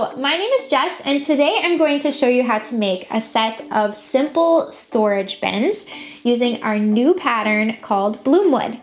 Hello, my name is Jess, and today I'm going to show you how to make a set of simple storage bins using our new pattern called Bloomwood.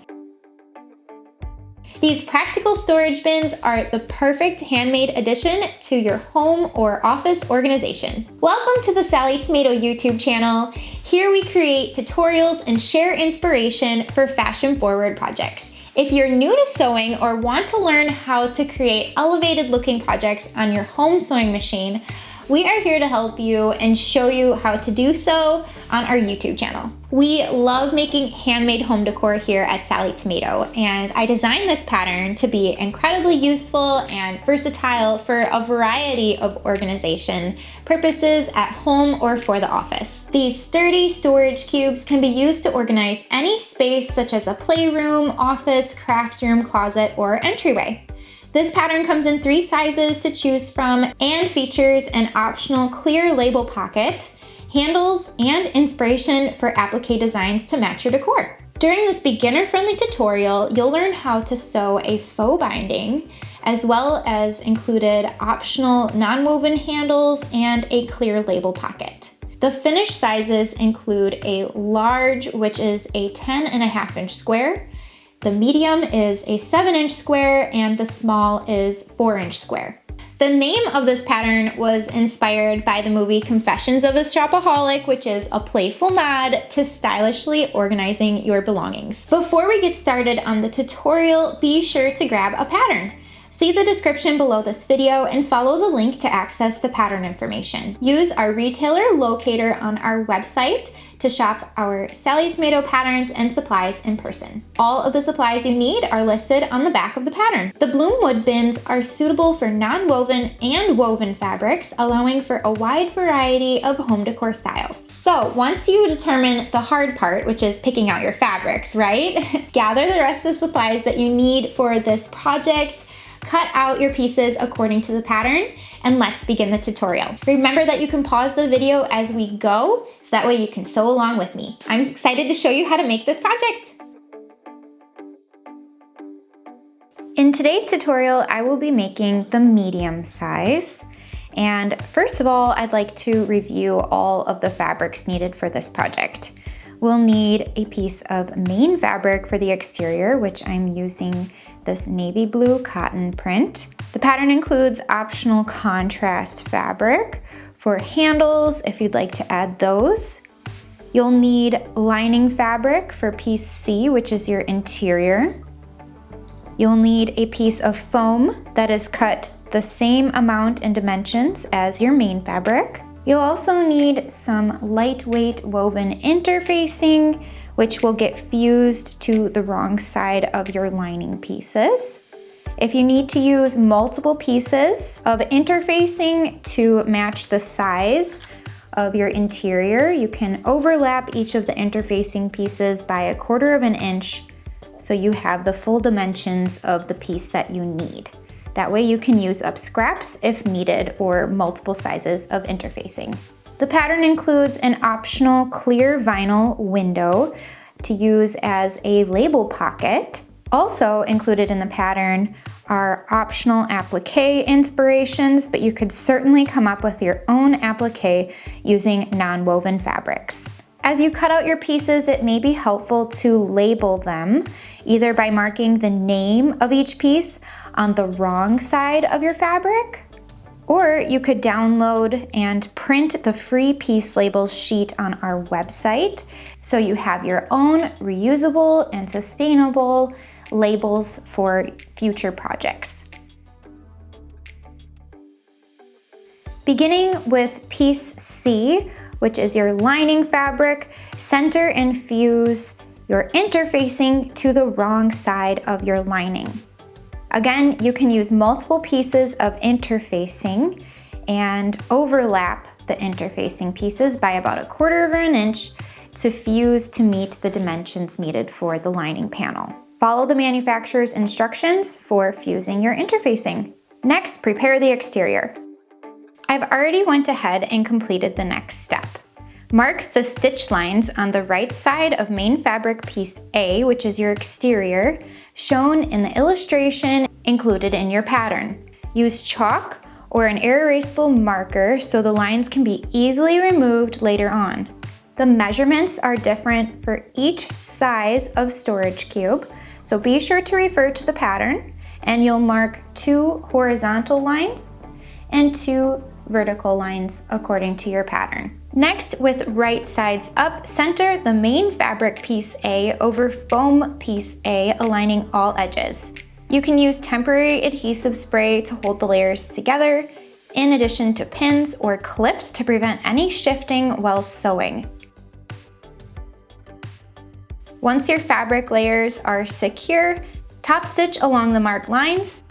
These practical storage bins are the perfect handmade addition to your home or office organization. Welcome to the Sallie Tomato YouTube channel. Here we create tutorials and share inspiration for fashion-forward projects. If you're new to sewing or want to learn how to create elevated looking projects on your home sewing machine, we are here to help you and show you how to do so on our YouTube channel. We love making handmade home decor here at Sallie Tomato, and I designed this pattern to be incredibly useful and versatile for a variety of organization purposes at home or for the office. These sturdy storage cubes can be used to organize any space such as a playroom, office, craft room, closet, or entryway. This pattern comes in 3 sizes to choose from and features an optional clear label pocket, handles, and inspiration for applique designs to match your decor. During this beginner-friendly tutorial, you'll learn how to sew a faux binding, as well as included optional non-woven handles and a clear label pocket. The finished sizes include a large, which is a 10.5-inch square, the medium is a 7-inch square, and the small is 4-inch square. The name of this pattern was inspired by the movie Confessions of a Shopaholic, which is a playful nod to stylishly organizing your belongings. Before we get started on the tutorial, be sure to grab a pattern. See the description below this video and follow the link to access the pattern information. Use our retailer locator on our website to shop our Sallie Tomato patterns and supplies in person. All of the supplies you need are listed on the back of the pattern. The Bloomwood bins are suitable for non-woven and woven fabrics, allowing for a wide variety of home decor styles. So once you determine the hard part, which is picking out your fabrics, right? Gather the rest of the supplies that you need for this project, cut out your pieces according to the pattern, and let's begin the tutorial. Remember that you can pause the video as we go, so that way you can sew along with me. I'm excited to show you how to make this project. In today's tutorial, I will be making the medium size. And first of all, I'd like to review all of the fabrics needed for this project. We'll need a piece of main fabric for the exterior, which I'm using this navy blue cotton print. The pattern includes optional contrast fabric for handles if you'd like to add those. You'll need lining fabric for piece C, which is your interior. You'll need a piece of foam that is cut the same amount in dimensions as your main fabric. You'll also need some lightweight woven interfacing, which will get fused to the wrong side of your lining pieces. If you need to use multiple pieces of interfacing to match the size of your interior, you can overlap each of the interfacing pieces by 1/4 inch so you have the full dimensions of the piece that you need. That way you can use up scraps if needed or multiple sizes of interfacing. The pattern includes an optional clear vinyl window to use as a label pocket. Also included in the pattern are optional applique inspirations, but you could certainly come up with your own applique using non-woven fabrics. As you cut out your pieces, it may be helpful to label them, either by marking the name of each piece on the wrong side of your fabric, or you could download and print the free piece labels sheet on our website so you have your own reusable and sustainable labels for future projects. Beginning with piece C, which is your lining fabric, center and fuse your interfacing to the wrong side of your lining. Again, you can use multiple pieces of interfacing and overlap the interfacing pieces by about 1/4 inch to fuse to meet the dimensions needed for the lining panel. Follow the manufacturer's instructions for fusing your interfacing. Next, prepare the exterior. I've already went ahead and completed the next step. Mark the stitch lines on the right side of main fabric piece A, which is your exterior, shown in the illustration included in your pattern. Use chalk or an erasable marker so the lines can be easily removed later on. The measurements are different for each size of storage cube, so be sure to refer to the pattern, and you'll mark 2 horizontal lines and 2 vertical lines according to your pattern. Next, with right sides up, center the main fabric piece A over foam piece A, aligning all edges. You can use temporary adhesive spray to hold the layers together, in addition to pins or clips to prevent any shifting while sewing. Once your fabric layers are secure, top stitch along the marked lines.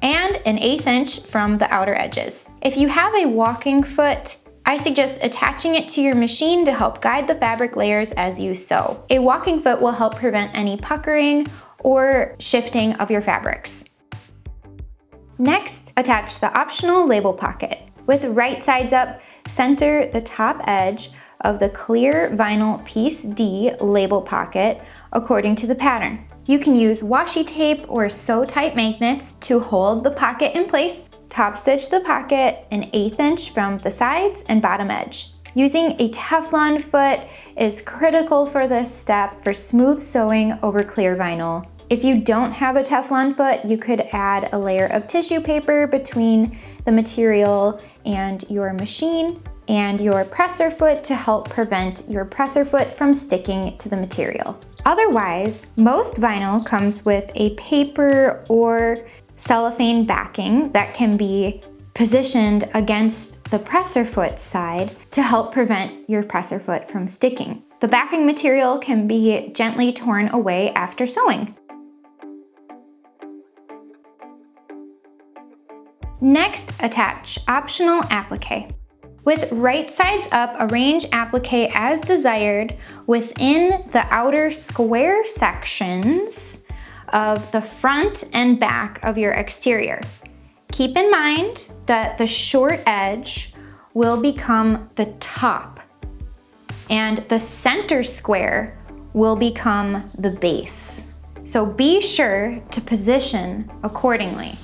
And an 1/8 inch from the outer edges. If you have a walking foot, I suggest attaching it to your machine to help guide the fabric layers as you sew. A walking foot will help prevent any puckering or shifting of your fabrics. Next, attach the optional label pocket. With right sides up, center the top edge of the clear vinyl piece D label pocket according to the pattern. You can use washi tape or sew type magnets to hold the pocket in place. Top stitch the pocket an 1/8 inch from the sides and bottom edge. Using a Teflon foot is critical for this step for smooth sewing over clear vinyl. If you don't have a Teflon foot, you could add a layer of tissue paper between the material and your machine and your presser foot to help prevent your presser foot from sticking to the material. Otherwise, most vinyl comes with a paper or cellophane backing that can be positioned against the presser foot side to help prevent your presser foot from sticking. The backing material can be gently torn away after sewing. Next, attach optional applique. With right sides up, arrange applique as desired within the outer square sections of the front and back of your exterior. Keep in mind that the short edge will become the top and the center square will become the base. So be sure to position accordingly.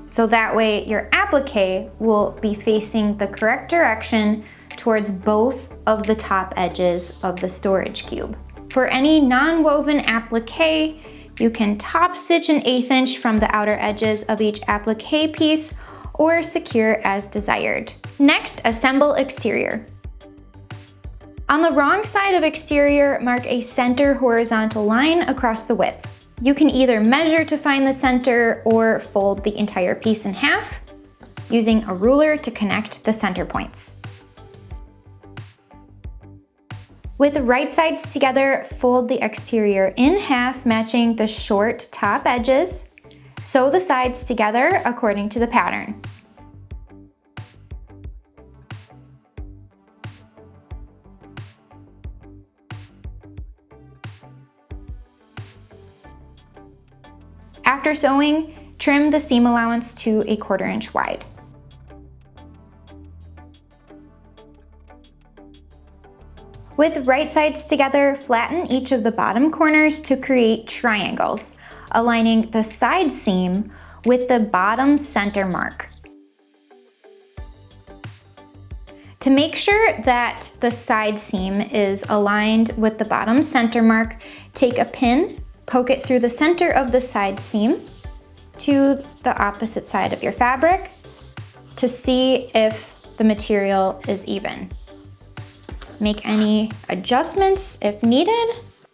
So that way your applique will be facing the correct direction towards both of the top edges of the storage cube. For any non-woven applique, you can top stitch an 1/8 inch from the outer edges of each applique piece or secure as desired. Next, assemble exterior. On the wrong side of exterior, mark a center horizontal line across the width. You can either measure to find the center or fold the entire piece in half, using a ruler to connect the center points. With right sides together, fold the exterior in half, matching the short top edges. Sew the sides together according to the pattern. After sewing, trim the seam allowance to 1/4 inch wide. With right sides together, flatten each of the bottom corners to create triangles, aligning the side seam with the bottom center mark. To make sure that the side seam is aligned with the bottom center mark, take a pin, poke it through the center of the side seam to the opposite side of your fabric to see if the material is even. Make any adjustments if needed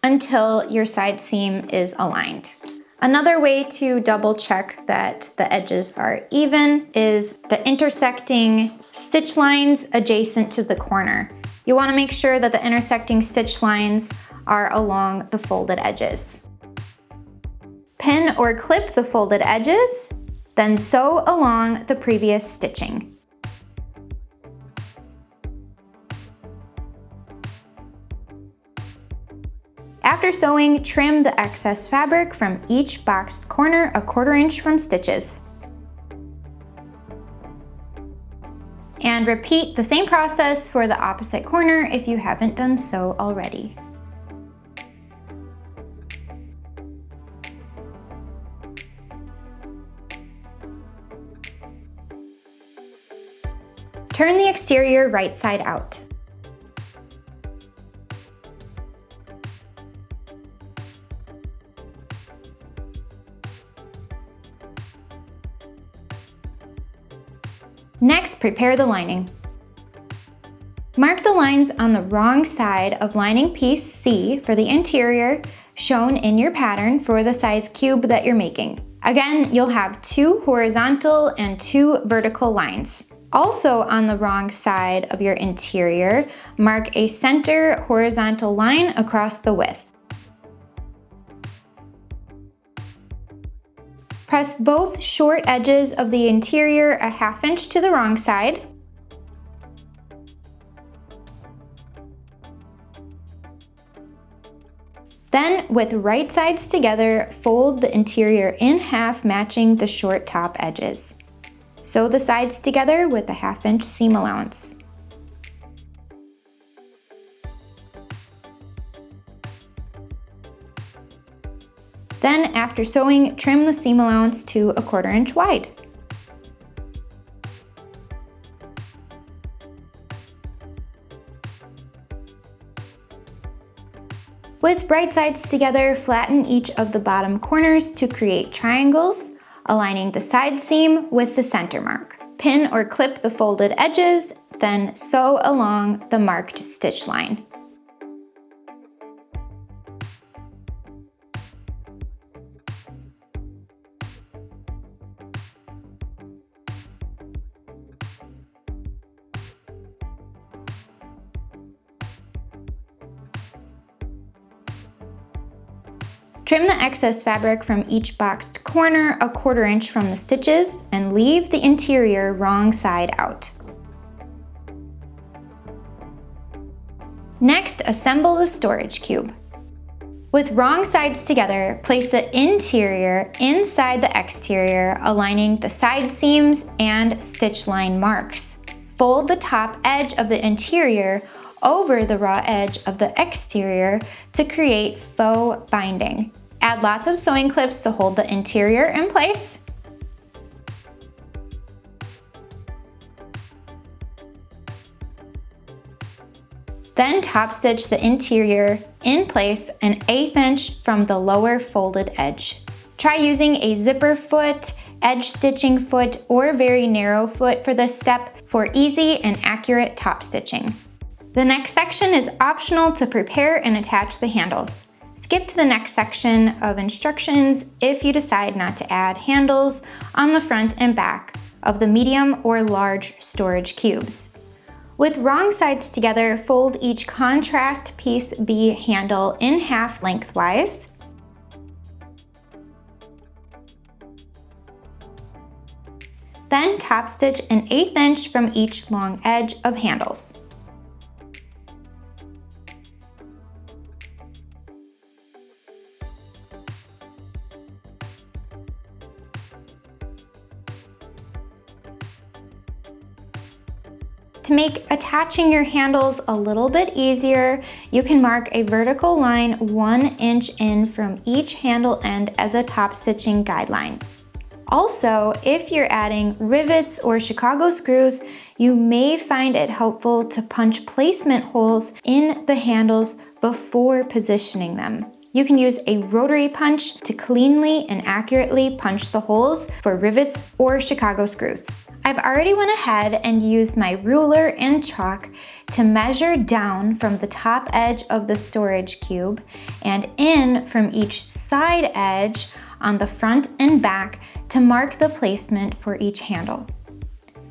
until your side seam is aligned. Another way to double check that the edges are even is the intersecting stitch lines adjacent to the corner. You want to make sure that the intersecting stitch lines are along the folded edges. Pin or clip the folded edges, then sew along the previous stitching. After sewing, trim the excess fabric from each boxed corner 1/4 inch from stitches. And repeat the same process for the opposite corner if you haven't done so already. Turn the exterior right side out. Next, prepare the lining. Mark the lines on the wrong side of lining piece C for the interior shown in your pattern for the size cube that you're making. Again, you'll have 2 horizontal and 2 vertical lines. Also on the wrong side of your interior, mark a center horizontal line across the width. Press both short edges of the interior a 1/2 inch to the wrong side. Then, with right sides together, fold the interior in half, matching the short top edges. Sew the sides together with a 1/2 inch seam allowance. Then, after sewing, trim the seam allowance to a 1/4 inch wide. With right sides together, flatten each of the bottom corners to create triangles, aligning the side seam with the center mark. Pin or clip the folded edges, then sew along the marked stitch line. Trim the excess fabric from each boxed corner a 1/4 inch from the stitches and leave the interior wrong side out. Next, assemble the storage cube. With wrong sides together, place the interior inside the exterior, aligning the side seams and stitch line marks. Fold the top edge of the interior over the raw edge of the exterior to create faux binding. Add lots of sewing clips to hold the interior in place. Then top stitch the interior in place an 1/8 inch from the lower folded edge. Try using a zipper foot, edge stitching foot, or very narrow foot for this step for easy and accurate top stitching. The next section is optional to prepare and attach the handles. Skip to the next section of instructions if you decide not to add handles on the front and back of the medium or large storage cubes. With wrong sides together, fold each contrast piece B handle in half lengthwise. Then top stitch an 1/8 inch from each long edge of handles. To make attaching your handles a little bit easier, you can mark a vertical line 1 inch in from each handle end as a top stitching guideline. Also, if you're adding rivets or Chicago screws, you may find it helpful to punch placement holes in the handles before positioning them. You can use a rotary punch to cleanly and accurately punch the holes for rivets or Chicago screws. I've already went ahead and used my ruler and chalk to measure down from the top edge of the storage cube and in from each side edge on the front and back to mark the placement for each handle.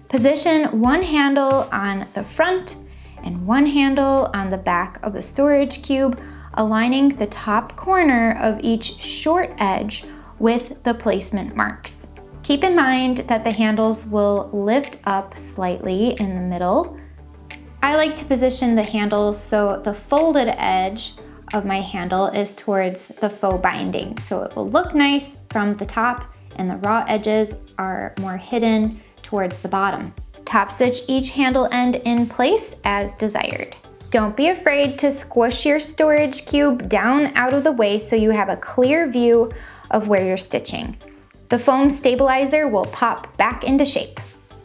Position one handle on the front and one handle on the back of the storage cube, aligning the top corner of each short edge with the placement marks. Keep in mind that the handles will lift up slightly in the middle. I like to position the handle so the folded edge of my handle is towards the faux binding, so it will look nice from the top and the raw edges are more hidden towards the bottom. Top stitch each handle end in place as desired. Don't be afraid to squish your storage cube down out of the way so you have a clear view of where you're stitching. The foam stabilizer will pop back into shape.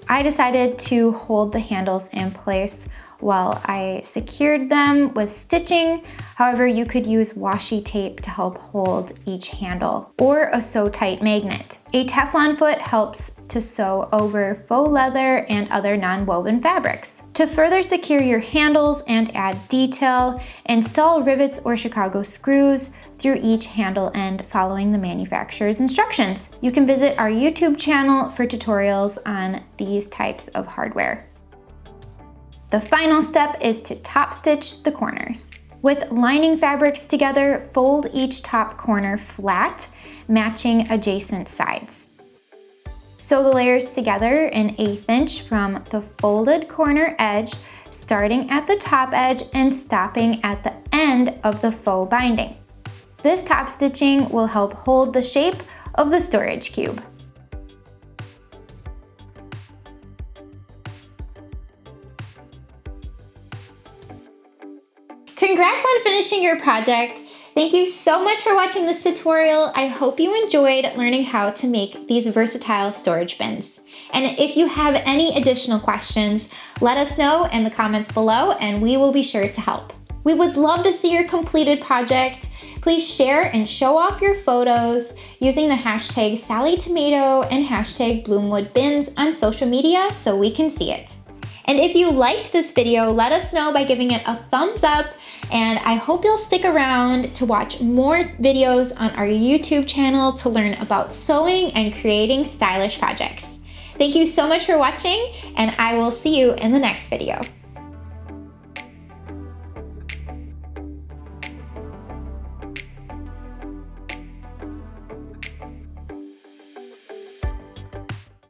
I decided to hold the handles in place while I secured them with stitching. However, you could use washi tape to help hold each handle, or a sew tight magnet. A Teflon foot helps to sew over faux leather and other non-woven fabrics. To further secure your handles and add detail, install rivets or Chicago screws through each handle end following the manufacturer's instructions. You can visit our YouTube channel for tutorials on these types of hardware. The final step is to top stitch the corners. With lining fabrics together, fold each top corner flat, matching adjacent sides. Sew the layers together an 1/8 inch from the folded corner edge, starting at the top edge and stopping at the end of the faux binding. This top stitching will help hold the shape of the storage cube. Congrats on finishing your project. Thank you so much for watching this tutorial. I hope you enjoyed learning how to make these versatile storage bins. And if you have any additional questions, let us know in the comments below and we will be sure to help. We would love to see your completed project. Please share and show off your photos using the hashtag Sallie Tomato and hashtag Bloomwood bins on social media so we can see it. And if you liked this video, let us know by giving it a thumbs up, and I hope you'll stick around to watch more videos on our YouTube channel to learn about sewing and creating stylish projects. Thank you so much for watching, and I will see you in the next video.